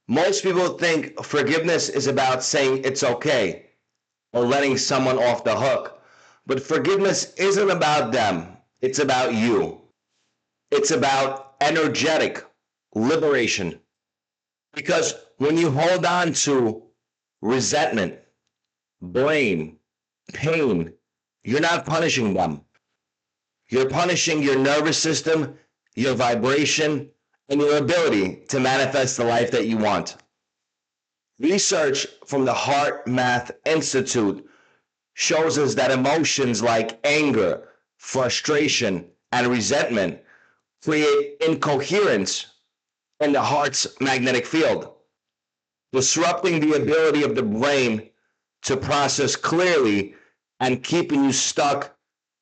Most people think forgiveness is about saying it's okay or letting someone off the hook. But forgiveness isn't about them, it's about you. It's about energetic liberation. Because when you hold on to resentment, blame, pain, you're not punishing them. You're punishing your nervous system, your vibration, and your ability to manifest the life that you want. Research from the HeartMath Institute shows us that emotions like anger, frustration, and resentment create incoherence in the heart's magnetic field, disrupting the ability of the brain to process clearly and keeping you stuck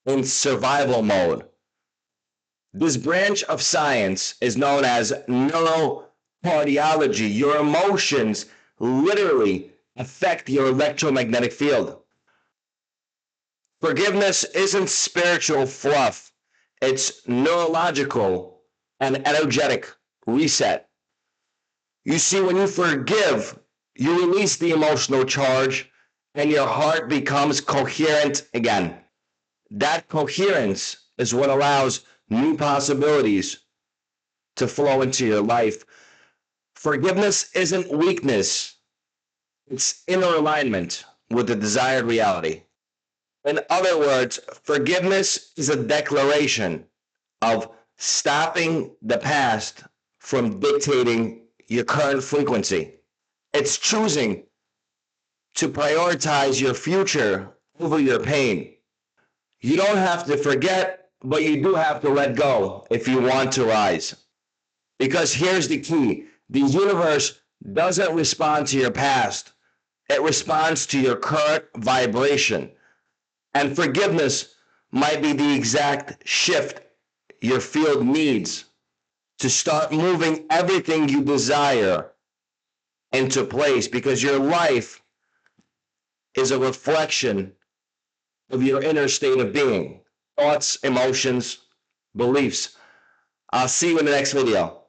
in survival mode. This branch of science is known as neurocardiology. Your emotions literally affect your electromagnetic field. Forgiveness isn't spiritual fluff, it's neurological and energetic reset. You see, when you forgive, you release the emotional charge and your heart becomes coherent again. That coherence is what allows new possibilities to flow into your life. Forgiveness isn't weakness, it's inner alignment with the desired reality. In other words, forgiveness is a declaration of stopping the past from dictating your current frequency. It's choosing to prioritize your future over your pain. You don't have to forget, but you do have to let go if you want to rise. Because here's the key: the universe doesn't respond to your past, it responds to your current vibration. And forgiveness might be the exact shift your field needs to start moving everything you desire into place, because your life is a reflection of your inner state of being, thoughts, emotions, beliefs. I'll see you in the next video.